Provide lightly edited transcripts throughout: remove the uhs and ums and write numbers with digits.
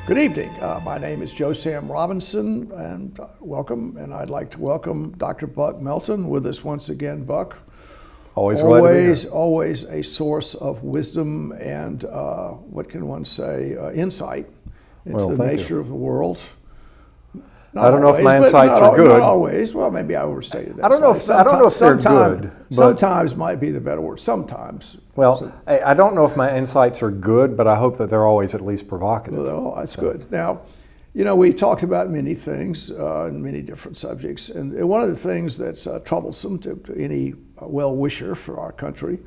Good evening. My name is Joe Sam Robinson, and welcome. And I'd like to welcome Dr. Buck Melton with us once again. Buck, always glad to be here. Always a source of wisdom and what can one say, insight into the nature of the world. I don't know if my insights are good. Not always. Well, maybe I overstated that. I don't know if they're good. Sometimes might be the better word. Sometimes. Well, I don't know if my insights are good, but I hope that they're always at least provocative. Well, that's good. Now, we've talked about many things and many different subjects, and one of the things that's troublesome to any well-wisher for our country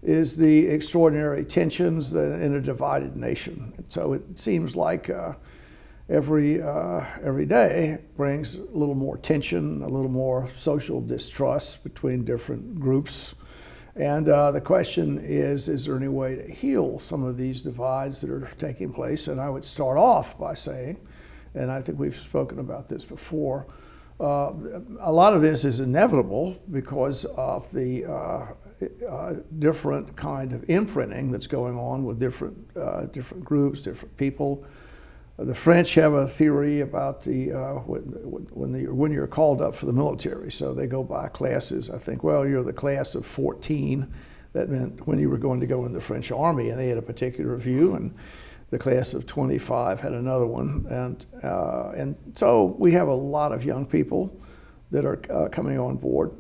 is the extraordinary tensions in a divided nation. And so it seems like every day brings a little more tension, a little more social distrust between different groups. And the question is there any way to heal some of these divides that are taking place? And I would start off by saying, and I think we've spoken about this before, a lot of this is inevitable because of the different kind of imprinting that's going on with different groups, different people. The French have a theory about when you're called up for the military. So they go by classes. I think, well, you're the class of 14. That meant when you were going to go in the French army, and they had a particular view, and the class of 25 had another one. And so we have a lot of young people that are coming on board.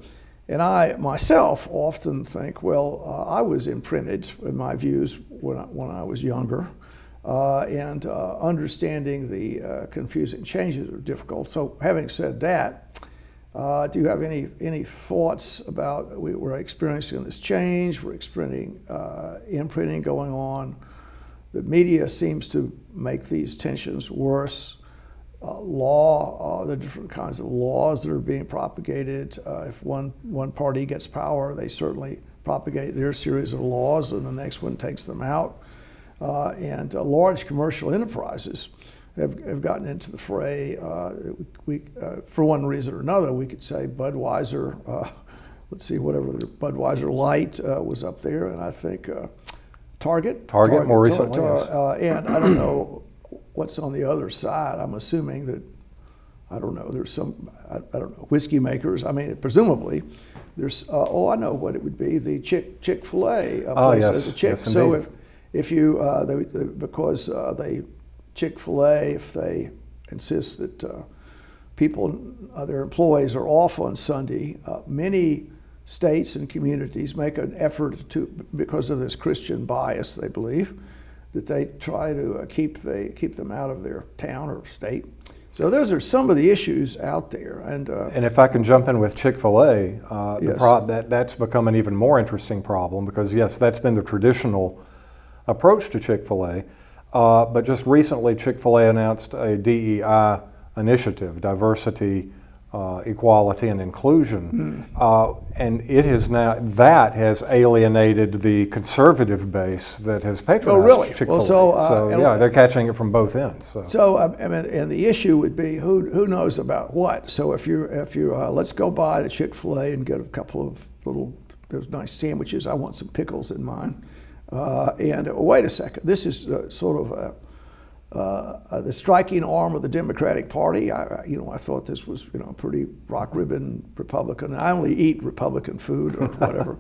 And I myself often think, well, I was imprinted in my views when I was younger. And understanding the confusing changes are difficult. So having said that, do you have any thoughts about we're experiencing this change, we're experiencing imprinting going on? The media seems to make these tensions worse. The different kinds of laws that are being propagated. If one party gets power, they certainly propagate their series of laws and the next one takes them out. And large commercial enterprises have gotten into the fray. For one reason or another, we could say Budweiser, whatever the Budweiser Light was up there, and I think Target more recently. And I don't know what's on the other side. I'm assuming that, I don't know, there's some, I don't know, whiskey makers. I mean, presumably, there's, I know what it would be, the Chick-fil-A place. Yes, so if you, because Chick-fil-A, if they insist that their employees are off on Sunday, many states and communities make an effort to, because of this Christian bias, they believe, that they try to keep them out of their town or state. So those are some of the issues out there. And if I can jump in with Chick-fil-A, yes. That's become an even more interesting problem because, yes, that's been the traditional approach to Chick-fil-A, but just recently Chick-fil-A announced a DEI initiative, diversity, equality, and inclusion, and it has has alienated the conservative base that has patronized Chick-fil-A. Well, they're catching it from both ends. And the issue would be who knows about what. So if you let's go by the Chick-fil-A and get a couple of those nice sandwiches. I want some pickles in mine. And wait a second, this is sort of the striking arm of the Democratic Party. I thought this was a pretty rock ribbon Republican. I only eat Republican food or whatever.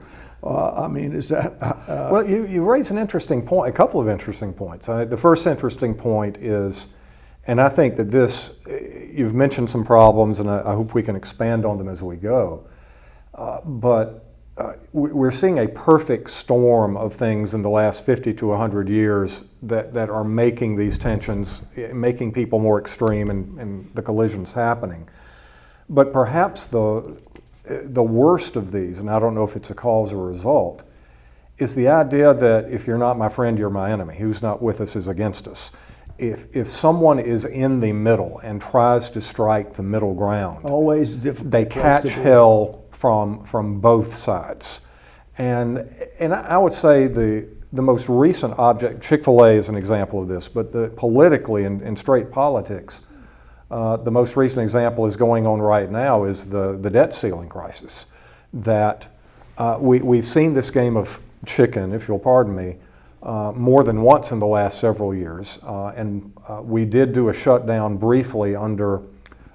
Is that? Well, you raise an interesting point, a couple of interesting points. The first interesting point is, and I think that you've mentioned some problems, and I hope we can expand on them as we go, but we're seeing a perfect storm of things in the last 50 to 100 years that are making these tensions, making people more extreme and the collisions happening. But perhaps the worst of these, and I don't know if it's a cause or a result, is the idea that if you're not my friend, you're my enemy. Who's not with us is against us. If someone is in the middle and tries to strike the middle ground, always difficult. They catch hell from both sides. And I would say the most recent object, Chick-fil-A is an example of this, but politically in straight politics, the most recent example is going on right now is the debt ceiling crisis. That we've seen this game of chicken, if you'll pardon me, more than once in the last several years. And we did do a shutdown briefly under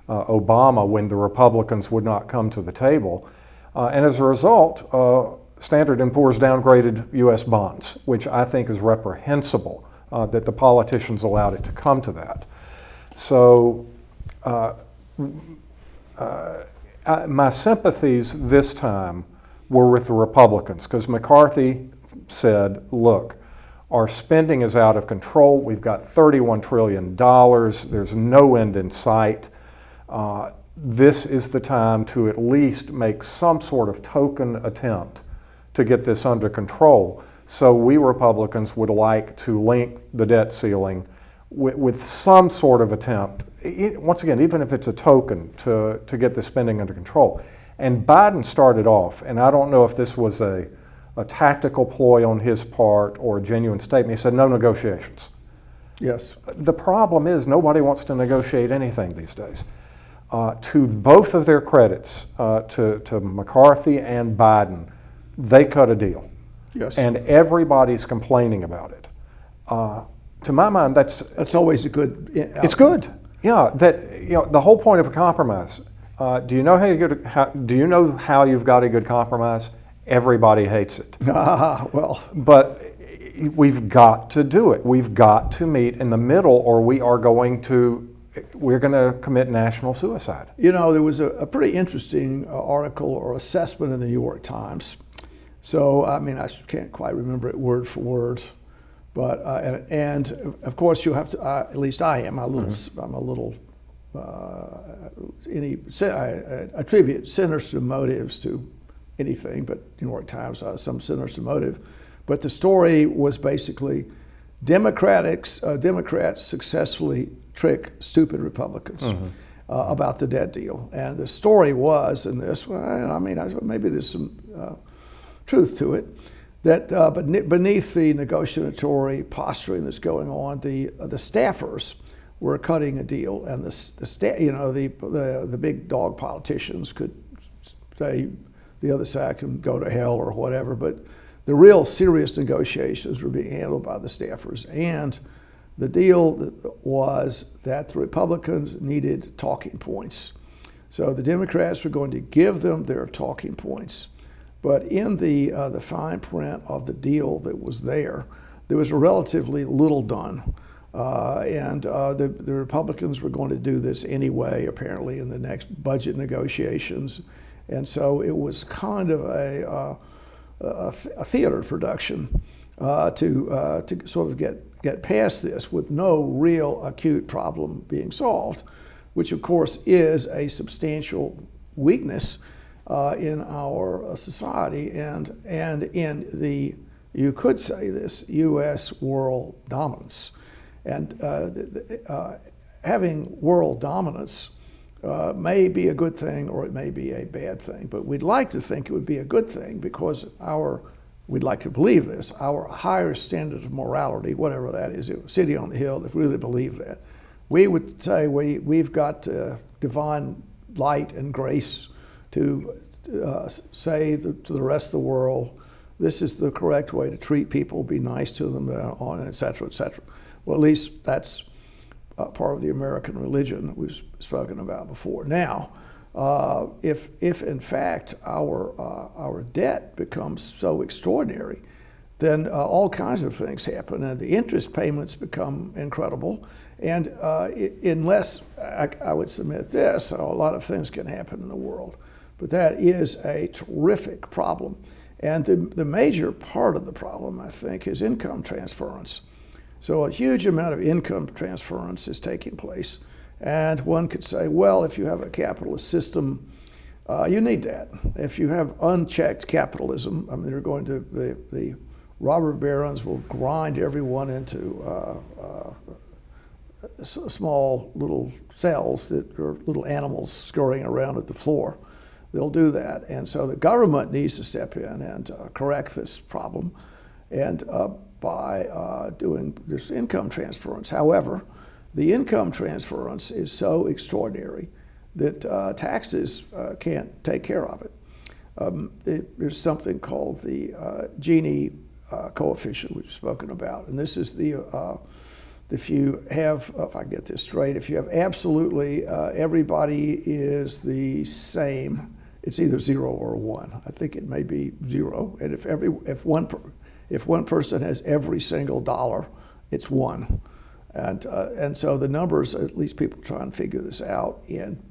Obama when the Republicans would not come to the table. And as a result, Standard & Poor's downgraded U.S. bonds, which I think is reprehensible that the politicians allowed it to come to that. So my sympathies this time were with the Republicans, because McCarthy said, look, our spending is out of control. We've got $31 trillion. There's no end in sight. This is the time to at least make some sort of token attempt to get this under control. So we Republicans would like to link the debt ceiling with some sort of attempt, once again, even if it's a token, to get the spending under control. And Biden started off, and I don't know if this was a tactical ploy on his part or a genuine statement. He said, no negotiations. Yes. The problem is nobody wants to negotiate anything these days. To both of their credits, to McCarthy and Biden, they cut a deal. Yes. And everybody's complaining about it. To my mind, that's always a good outcome. It's good. Yeah, the whole point of a compromise. Do you know how you've got a good compromise? Everybody hates it. Well. But we've got to do it. We've got to meet in the middle, or we're going to commit national suicide. You know, there was a pretty interesting article or assessment in the New York Times. So, I mean, I can't quite remember it word for word, but and of course you have to. At least I am. I attribute sinister motives to anything, but New York Times some sinister motive. But the story was basically Democrats successfully trick stupid Republicans about the debt deal, and the story was in this. Well, I mean, maybe there's some truth to it. That but beneath the negotiatory posturing that's going on, the staffers were cutting a deal, and the big dog politicians could say the other side can go to hell or whatever, but the real serious negotiations were being handled by the staffers. And the deal was that the Republicans needed talking points. So the Democrats were going to give them their talking points. But in the fine print of the deal that was there was relatively little done. The Republicans were going to do this anyway, apparently, in the next budget negotiations. And so it was kind of a theater production to sort of get past this with no real acute problem being solved, which of course is a substantial weakness in our society and in the, you could say this, U.S. world dominance. And having world dominance may be a good thing or it may be a bad thing, but we'd like to think it would be a good thing because we'd like to believe this, our higher standard of morality, whatever that is, city on the hill, if we really believe that, we would say we've got divine light and grace to say to the rest of the world, this is the correct way to treat people, be nice to them, et cetera, et cetera. Well, at least that's part of the American religion that we've spoken about before. Now, if in fact our debt becomes so extraordinary, then all kinds of things happen, and the interest payments become incredible. And unless I would submit this, a lot of things can happen in the world, but that is a terrific problem. And the major part of the problem, I think, is income transference. So a huge amount of income transference is taking place. And one could say, well, if you have a capitalist system, you need that. If you have unchecked capitalism, I mean, they're going to, the robber barons will grind everyone into small little cells that are little animals scurrying around at the floor. They'll do that. And so the government needs to step in and correct this problem and by doing this income transference. However, the income transference is so extraordinary that taxes can't take care of it. There's something called the Gini coefficient we've spoken about, and this is if you have, if I get this straight, if you have absolutely everybody is the same, it's either 0 or 1. I think it may be 0, and if one person has every single dollar, it's 1, and so the numbers, at least people try and figure this out, and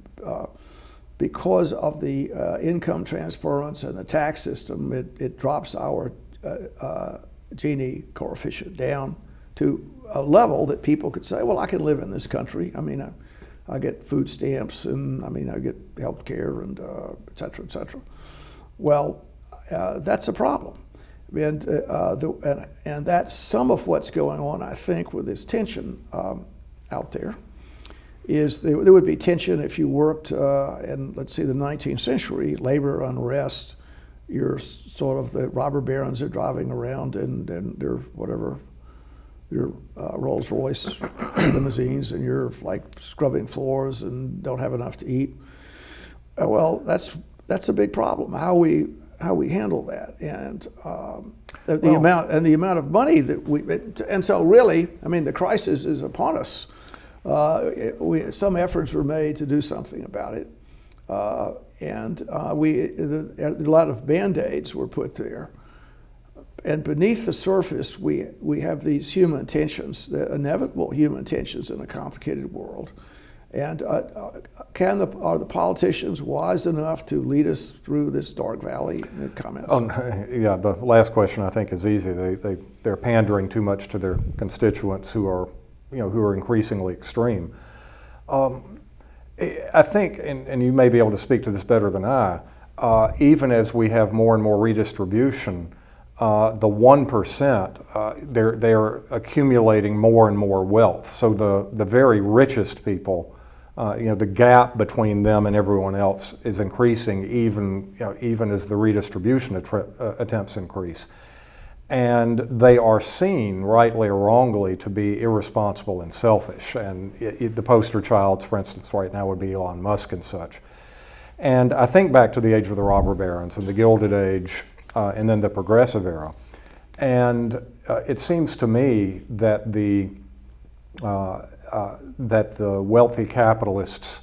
because of the income transference and the tax system, it drops our Gini coefficient down to a level that people could say, well, I can live in this country. I mean, I get food stamps, and I mean, I get health care, and et cetera, et cetera. Well, that's a problem. And that's some of what's going on, I think, with this tension out there. Is there would be tension if you worked in, let's say, the 19th century, labor unrest. You're sort of the robber barons are driving around and they're whatever, your Rolls Royce limousines, and you're like scrubbing floors and don't have enough to eat. Well, that's a big problem. How we handle that, and the amount of money that and so really, I mean, the crisis is upon us. Some efforts were made to do something about it, and a lot of Band-Aids were put there. And beneath the surface, we have these human tensions, the inevitable human tensions in a complicated world. And are the politicians wise enough to lead us through this dark valley? Comments? Yeah, the last question I think is easy. They're pandering too much to their constituents who are increasingly extreme. I think, and you may be able to speak to this better than I, even as we have more and more redistribution, the 1%, they're accumulating more and more wealth. So the very richest people, the gap between them and everyone else is increasing, even as the redistribution attempts increase. And they are seen, rightly or wrongly, to be irresponsible and selfish. And the poster child, for instance, right now would be Elon Musk and such. And I think back to the age of the robber barons and the Gilded Age, and then the Progressive Era. And it seems to me that the wealthy capitalists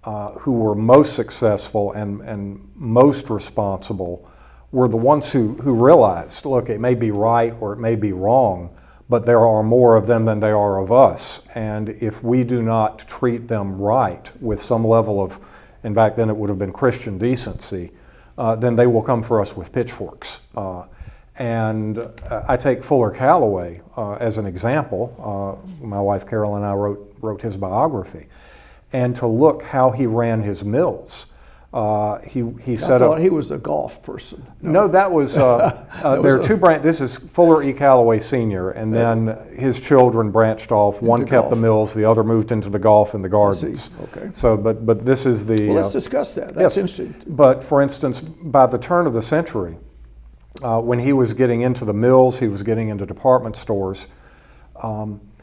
who were most successful and most responsible were the ones who realized, look, it may be right or it may be wrong, but there are more of them than there are of us. And if we do not treat them right with some level of, and back then it would have been Christian decency, then they will come for us with pitchforks. And I take Fuller Calloway as an example. My wife Carol and I wrote his biography. And to look how he ran his mills. He set up. I thought he was a golf person. No, that was. There are two branches. This is Fuller E. Calloway Sr., and then his children branched off. One kept golf. The mills, the other moved into the golf and the gardens. Okay. So, but this is the. Well, let's discuss that. That's interesting. But for instance, by the turn of the century, when he was getting into the mills, he was getting into department stores.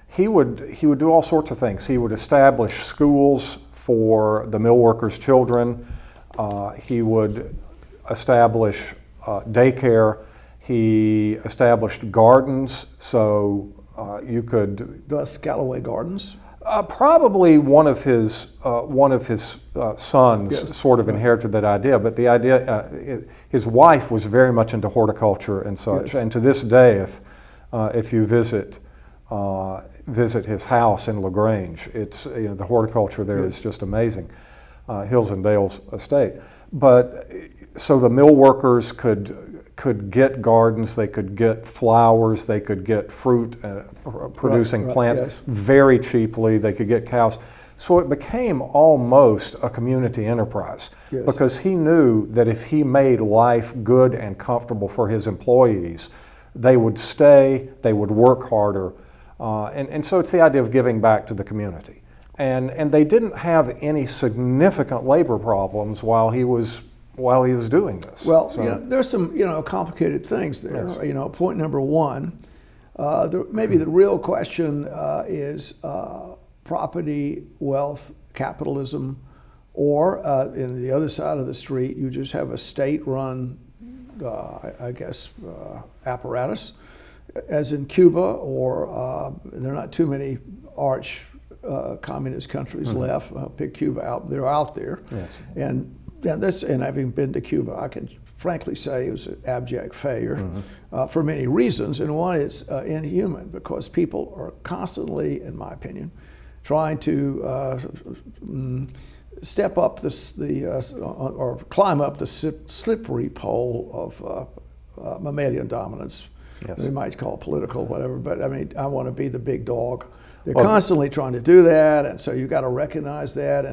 He would do all sorts of things. He would establish schools for the mill workers' children. He would establish daycare. He established gardens, so you could. Thus, Callaway Gardens. Probably one of his sons sort of inherited that idea, but the idea, his wife was very much into horticulture and such. Yes. And to this day, if you visit his house in LaGrange, it's the horticulture there is just amazing. Hills and Dales estate. But so the mill workers could get gardens, they could get flowers, they could get fruit producing plants very cheaply, they could get cows. So it became almost a community enterprise because he knew that if he made life good and comfortable for his employees, they would stay, they would work harder. And so it's the idea of giving back to the community. And they didn't have any significant labor problems while he was doing this. Well, there's some complicated things there. Yes. Point number one, maybe the real question is property, wealth, capitalism, or in the other side of the street, you just have a state-run I guess, apparatus, as in Cuba, or there are not too many arch communist countries left. I'll pick Cuba out; they're out there, Yes. And having been to Cuba, I can frankly say it was an abject failure for many reasons. And one is inhuman, because people are constantly, in my opinion, trying to step up or climb up the slippery pole of mammalian dominance. Yes. They might call it political, whatever, but I mean, I want to be the big dog. They're constantly trying to do that, and so you've got to recognize that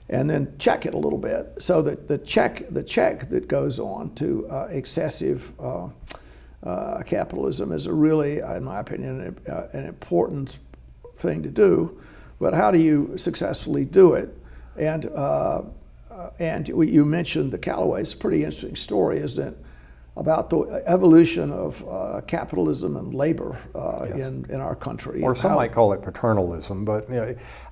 and then check it a little bit. So that the check that goes on to excessive capitalism is a really, in my opinion, an important thing to do. But how do you successfully do it? And you mentioned the Callaways. A pretty interesting story, isn't it, about the evolution of capitalism and labor in our country. Or some might call it paternalism, but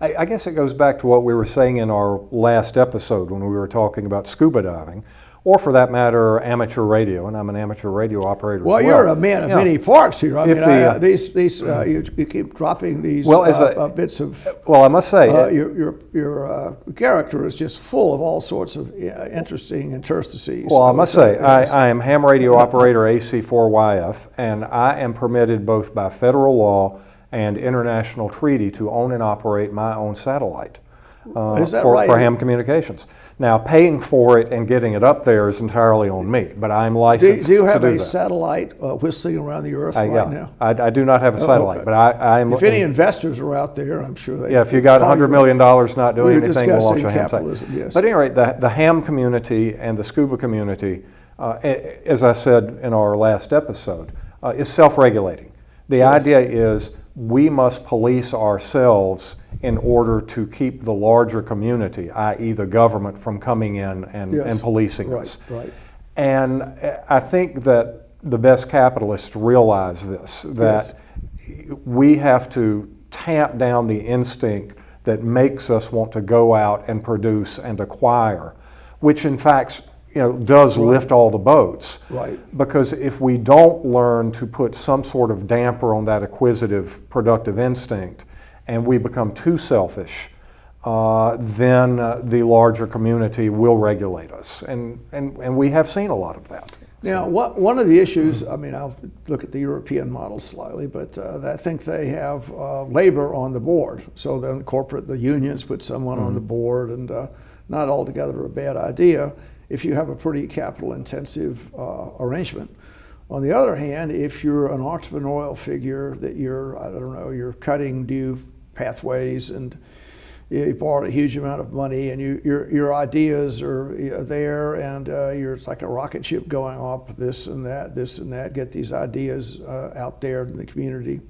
I guess it goes back to what we were saying in our last episode when we were talking about scuba diving, or for that matter, amateur radio, and I'm an amateur radio operator. Well, as you're a man of many parts here. I mean, you keep dropping these bits of. Well, I must say, your character is just full of all sorts of interesting interstices. Well, I must say, I am ham radio operator AC4YF, and I am permitted both by federal law and international treaty to own and operate my own satellite for ham communications. Now, paying for it and getting it up there is entirely on me, but I'm licensed to do that. Do you have a satellite whistling around the Earth right now? I do not have a satellite, okay. but I'm... If any investors are out there, I'm sure they... Yeah, if you got $100 million not doing anything, we'll launch a ham site. Yes. But at any rate, the ham community and the scuba community, as I said in our last episode, is self-regulating. The idea is we must police ourselves in order to keep the larger community, i.e. the government, from coming in and policing us. Right. And I think that the best capitalists realize this, that we have to tamp down the instinct that makes us want to go out and produce and acquire, which in fact does lift all the boats. Right. Because if we don't learn to put some sort of damper on that acquisitive, productive instinct, and we become too selfish, then the larger community will regulate us. And we have seen a lot of that. Now, one of the issues, I mean, I'll look at the European model slightly, but I think they have labor on the board. So then the unions put someone on the board, and not altogether a bad idea if you have a pretty capital-intensive arrangement. On the other hand, if you're an entrepreneurial figure that you're cutting new pathways and you borrowed a huge amount of money and your ideas are there and it's like a rocket ship going up, this and that, get these ideas out there in the community.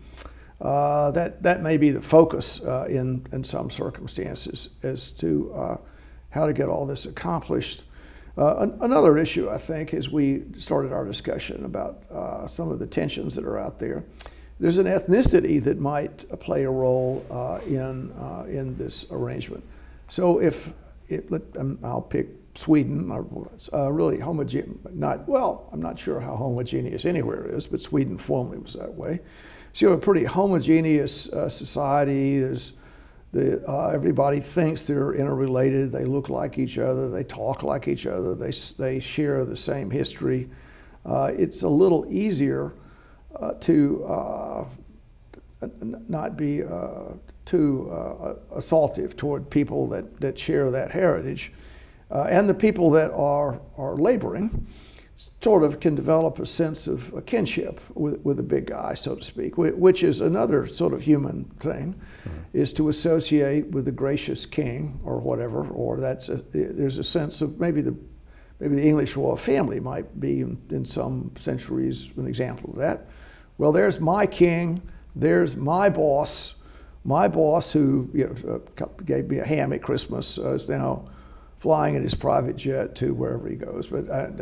That may be the focus in some circumstances as to how to get all this accomplished. Another issue, I think, as we started our discussion about some of the tensions that are out there, there's an ethnicity that might play a role in this arrangement. So I'll pick Sweden, really homogeneous, I'm not sure how homogeneous anywhere is, but Sweden formerly was that way. So you have a pretty homogeneous society. Everybody thinks they're interrelated. They look like each other. They talk like each other. They share the same history. It's a little easier to not be too assaultive toward people that share that heritage. And the people that are laboring sort of can develop a sense of a kinship with the big guy, so to speak, which is another sort of human thing, is to associate with the gracious king or whatever, or there's a sense of maybe the English royal family might be in some centuries an example of that. Well, there's my king, there's my boss who gave me a ham at Christmas is now flying in his private jet to wherever he goes. But I'm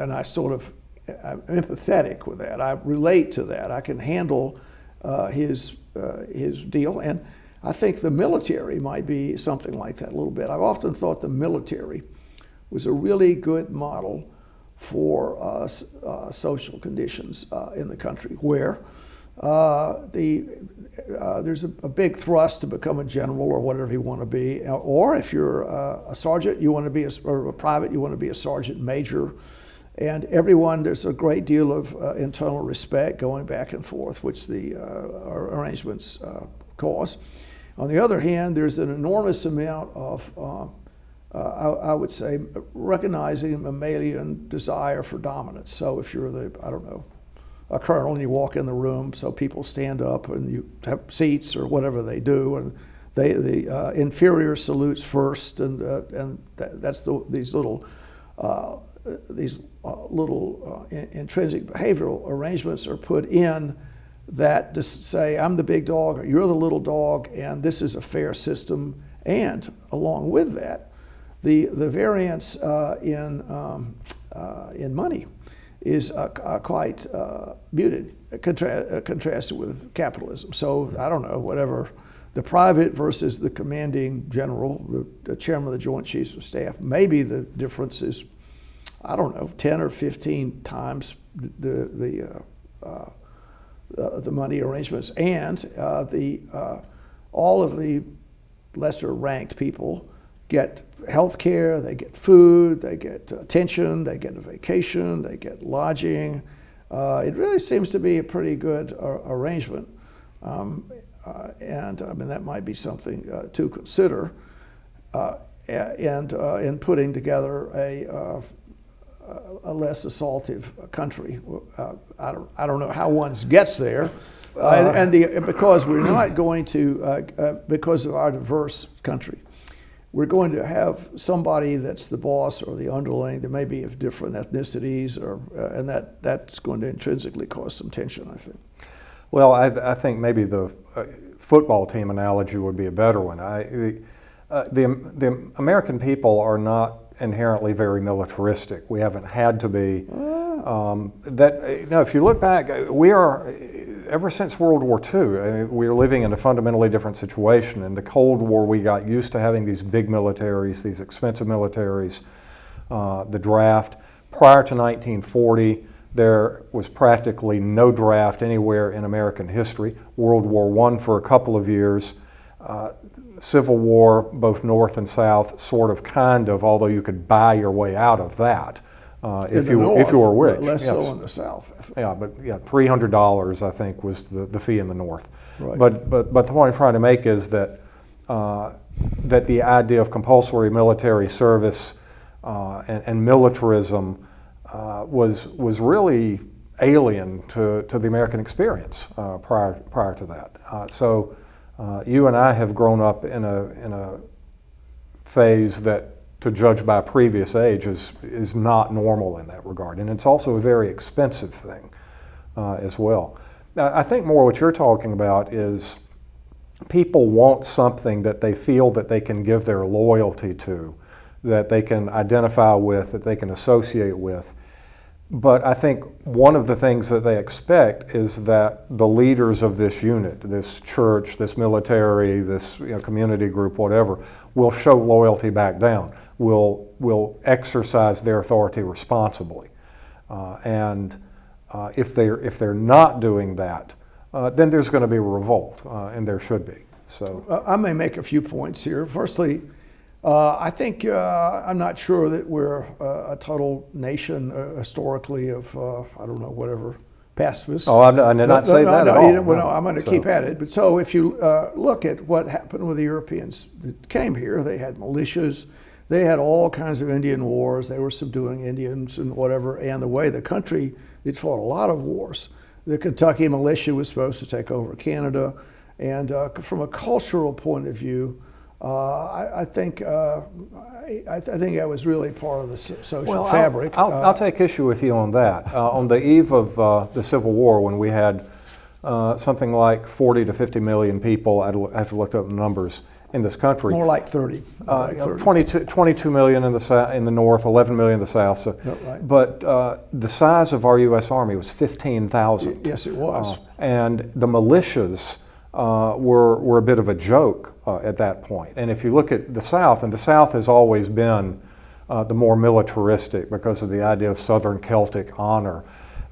empathetic with that. I relate to that. I can handle his deal. And I think the military might be something like that a little bit. I've often thought the military was a really good model for social conditions in the country, where there's a big thrust to become a general or whatever you want to be, or if you're a sergeant, you want to be or a private, you want to be a sergeant major. And everyone, there's a great deal of internal respect going back and forth, which the arrangements cause. On the other hand, there's an enormous amount of, I would say, recognizing a mammalian desire for dominance. So if you're a colonel and you walk in the room, so people stand up and you have seats or whatever they do, and the inferior salutes first, and that's these little intrinsic behavioral arrangements are put in that just say, I'm the big dog or you're the little dog, and this is a fair system. And along with that, the variance in money is quite muted, contrasted with capitalism. So I don't know, whatever, the private versus the commanding general, the chairman of the Joint Chiefs of Staff, maybe the difference is, I don't know, 10 or 15 times the money arrangements, and all of the lesser ranked people get health care, they get food, they get attention, they get a vacation, they get lodging. It really seems to be a pretty good arrangement. And I mean, that might be something to consider in putting together a less assaultive country. I don't know how one gets there, because we're not going to, because of our diverse country, we're going to have somebody that's the boss or the underling that may be of different ethnicities, and that's going to intrinsically cause some tension, I think. Well, I think maybe the football team analogy would be a better one. The American people are not inherently very militaristic. We haven't had to be. If you look back, we are, ever since World War II, we are living in a fundamentally different situation. In the Cold War, we got used to having these big militaries, these expensive militaries, the draft. Prior to 1940, there was practically no draft anywhere in American history. World War I for a couple of years. Civil War, both North and South, sort of, kind of, although you could buy your way out of that if you were rich. Less so in the South. Yeah, but yeah, $300 I think was the fee in the North. Right. But the point I'm trying to make is that that the idea of compulsory military service and militarism was really alien to the American experience prior to that. So you and I have grown up in a phase that, to judge by previous age, is not normal in that regard, and it's also a very expensive thing as well. Now, I think more what you're talking about is people want something that they feel that they can give their loyalty to, that they can identify with, that they can associate with. But I think one of the things that they expect is that the leaders of this unit, this church, this military, this community group, whatever, will show loyalty back down, will exercise their authority responsibly. And if they're not doing that, then there's going to be a revolt, and there should be. So I may make a few points here. Firstly, I think I'm not sure that we're a total nation historically of I don't know, whatever, pacifists. Oh, I did not say that at all. No, I'm going to keep at it. But so if you look at what happened with the Europeans that came here, they had militias, they had all kinds of Indian wars, they were subduing Indians and whatever, and the way the country, it fought a lot of wars. The Kentucky militia was supposed to take over Canada, and from a cultural point of view, I think that was really part of the social fabric. I'll take issue with you on that. On the eve of the Civil War, when we had something like 40 to 50 million people, I have to look up the numbers, in this country. More like 30. 22 million in the North, 11 million in the South. So, right. But the size of our U.S. Army was 15,000. Yes, it was. And the militias were a bit of a joke at that point. And if you look at the South, and the South has always been the more militaristic because of the idea of Southern Celtic honor.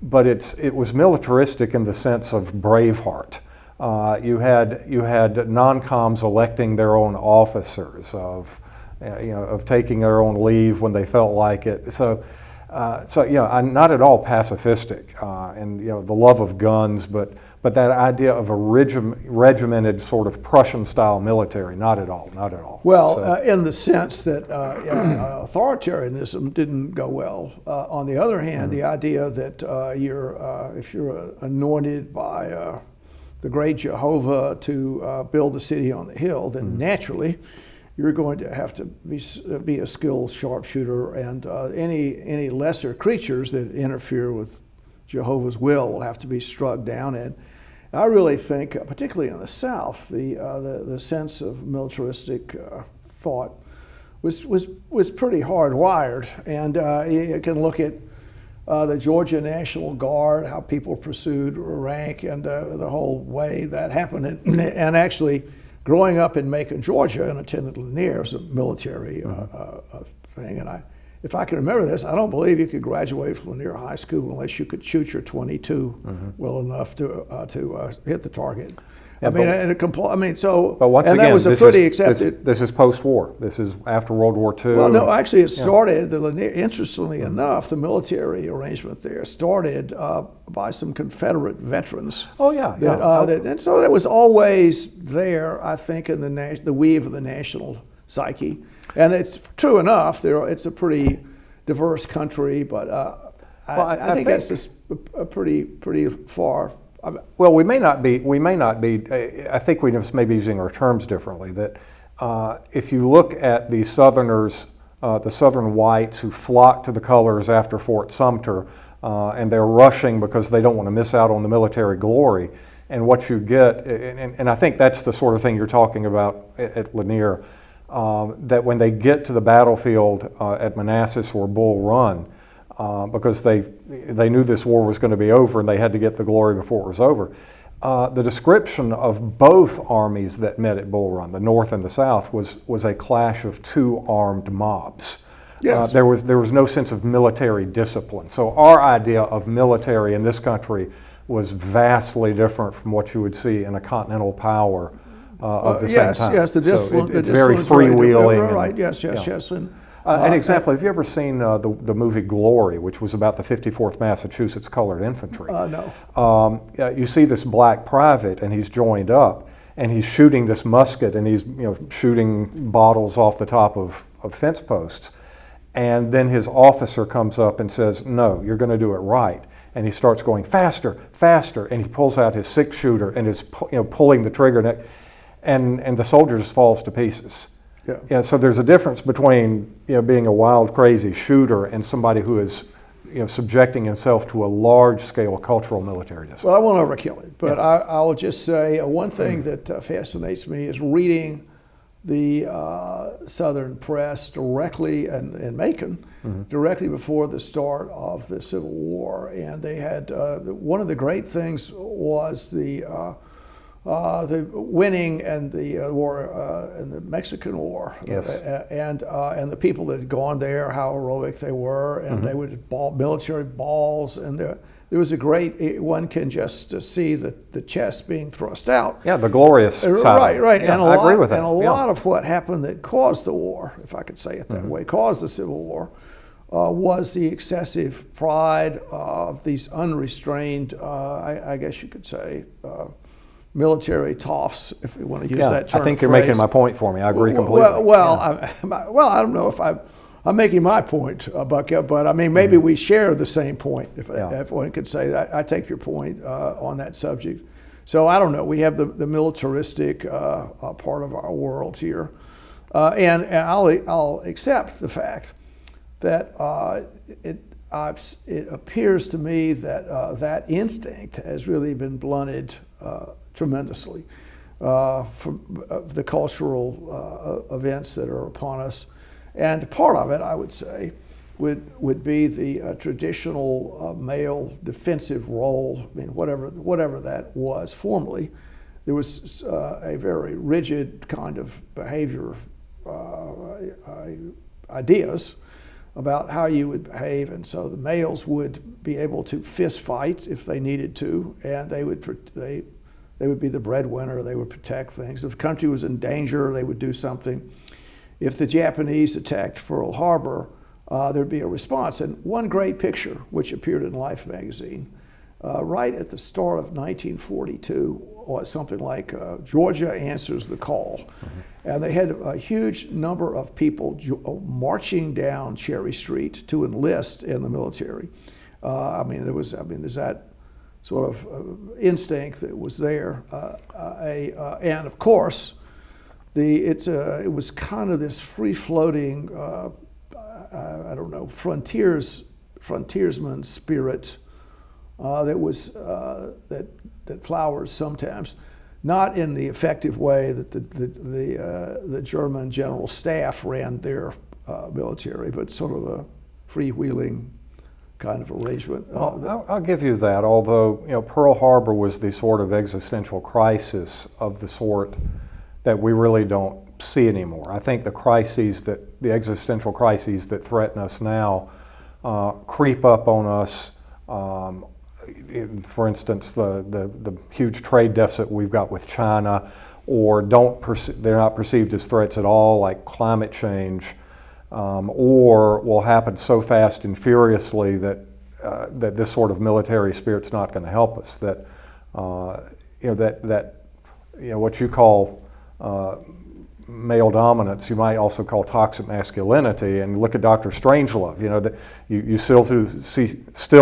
But it was militaristic in the sense of Braveheart. You had non-coms electing their own officers, of taking their own leave when they felt like it. So I'm not at all pacifistic, and the love of guns, but that idea of a regimented sort of Prussian-style military, not at all. Well, So, in the sense that authoritarianism didn't go well. On the other hand, the idea that if you're anointed by the great Jehovah to build the city on the hill, then naturally you're going to have to be a skilled sharpshooter, and any lesser creatures that interfere with Jehovah's will have to be struck down. And I really think, particularly in the South, the sense of militaristic thought was pretty hardwired. And you can look at the Georgia National Guard, how people pursued rank, and the whole way that happened. And actually, growing up in Macon, Georgia, and attended Lanier was a military thing. And if I can remember this, I don't believe you could graduate from Lanier High School unless you could shoot your .22 well enough to hit the target. Yeah, but once and again, that was a pretty accepted. This is post-war. This is after World War II. Well, no, actually, it started. Interestingly enough, the military arrangement there started by some Confederate veterans. Oh yeah, and so it was always there, I think, in the weave of the national psyche. And it's true enough. It's a pretty diverse country, but I think that's just a pretty far. Well, we may not be. I think we just may be using our terms differently. That if you look at the Southerners, the Southern whites who flocked to the colors after Fort Sumter, and they're rushing because they don't want to miss out on the military glory. And what you get, and I think that's the sort of thing you're talking about at Lanier. That when they get to the battlefield at Manassas or Bull Run, because they knew this war was going to be over and they had to get the glory before it was over, the description of both armies that met at Bull Run, the North and the South, was a clash of two armed mobs. Yes. There was no sense of military discipline. So our idea of military in this country was vastly different from what you would see in a continental power of the same time. Yes, the discipline. So it's very freewheeling. Right. Yes. And, an example: have you ever seen the movie Glory, which was about the 54th Massachusetts Colored Infantry? No. You see this black private, and he's joined up, and he's shooting this musket, and he's shooting bottles off the top of fence posts, and then his officer comes up and says, "No, you're going to do it right." And he starts going faster, and he pulls out his 6-shooter and is pulling the trigger. And the soldier just falls to pieces. Yeah. So there's a difference between being a wild, crazy shooter and somebody who is subjecting himself to a large-scale cultural military discipline. Well, I won't overkill it, but I will just say one thing that fascinates me is reading the Southern press directly in Macon, directly before the start of the Civil War, and they had one of the great things was the winning and the war in the Mexican War, yes. And the people that had gone there, how heroic they were, and they would military balls, and there was a great. One can just see the chest being thrust out. Yeah, the glorious side. Right. Yeah, and I agree with that. And a lot of what happened that caused the war, if I could say it that way, caused the Civil War, was the excessive pride of these unrestrained, I guess you could say, military toffs, if you want to use that term. I think you're making my point for me. I agree completely. I don't know if I'm making my point, Buck, but I mean, maybe we share the same point, if one could say that. I take your point on that subject. So I don't know. We have the militaristic part of our world here. And I'll accept the fact that it appears to me that that instinct has really been blunted tremendously from the cultural events that are upon us. And part of it, I would say, would be the traditional male defensive role. I mean, whatever that was formerly, there was a very rigid kind of behavior ideas about how you would behave, and so the males would be able to fist fight if they needed to, and they would be the breadwinner. They would protect things. If the country was in danger, they would do something. If the Japanese attacked Pearl Harbor, there'd be a response. And one great picture, which appeared in Life magazine, right at the start of 1942, was something like Georgia answers the call. And they had a huge number of people marching down Cherry Street to enlist in the military. There's that sort of instinct that was there. And of course, it was kind of this free-floating, frontiersman spirit that flowers sometimes, not in the effective way that the German general staff ran their military, but sort of a freewheeling kind of arrangement. I'll give you that, although Pearl Harbor was the sort of existential crisis of the sort that we really don't see anymore. I think the existential crises that threaten us now creep up on us. For instance, the huge trade deficit we've got with China, or they're not perceived as threats at all, like climate change, or will happen so fast and furiously that this sort of military spirit's not going to help us. That what you call male dominance, you might also call toxic masculinity. And look at Dr. Strangelove. That you still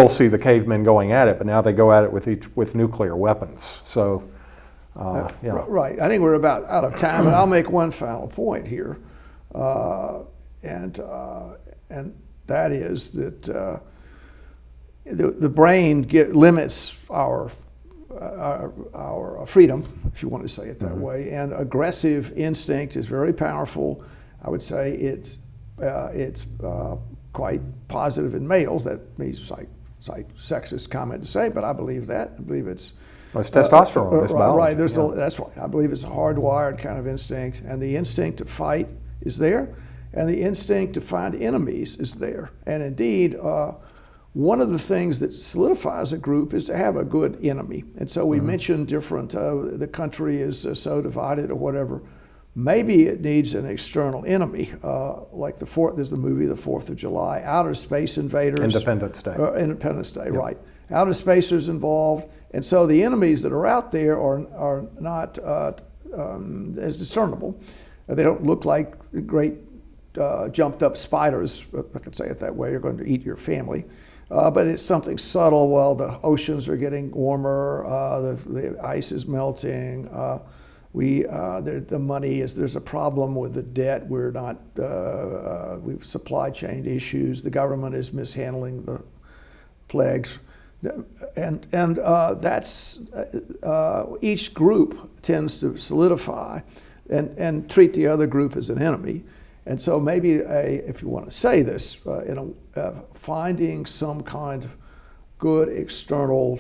see the cavemen going at it, but now they go at it with nuclear weapons. So, right. I think we're about out of time, but I'll make one final point here, and that is that the brain limits our freedom, if you want to say it that way, and aggressive instinct is very powerful. I would say it's quite positive in males. That means sexist comment to say, but I believe that. I believe it's testosterone. It's biology. Right. That's right. I believe it's a hardwired kind of instinct, and the instinct to fight is there, and the instinct to find enemies is there. And indeed, one of the things that solidifies a group is to have a good enemy. And so we mentioned different, the country is so divided or whatever. Maybe it needs an external enemy, like there's the movie The 4th of July, outer space invaders. Independence Day. Independence Day, right. Outer spacers involved. And so the enemies that are out there are not as discernible. They don't look like great jumped up spiders, I can say it that way, you're going to eat your family. But it's something subtle. Well, the oceans are getting warmer, the ice is melting, the money there's a problem with the debt, we've supply chain issues, the government is mishandling the plagues. And that's, each group tends to solidify and treat the other group as an enemy. And so maybe, if you want to say this, finding some kind of good external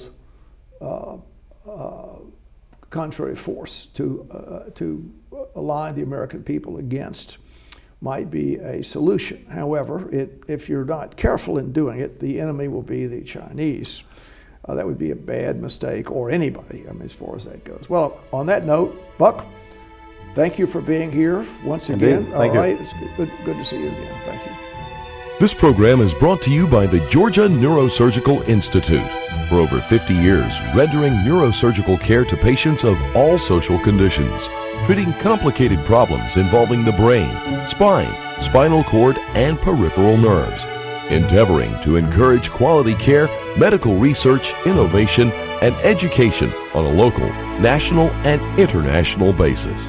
contrary force to align the American people against might be a solution. However, if you're not careful in doing it, the enemy will be the Chinese. That would be a bad mistake, or anybody, as far as that goes. Well, on that note, Buck, thank you for being here once again. Indeed. Thank you. It's good to see you again. Thank you. This program is brought to you by the Georgia Neurosurgical Institute. For over 50 years, rendering neurosurgical care to patients of all social conditions, treating complicated problems involving the brain, spine, spinal cord, and peripheral nerves, endeavoring to encourage quality care, medical research, innovation, and education on a local, national, and international basis.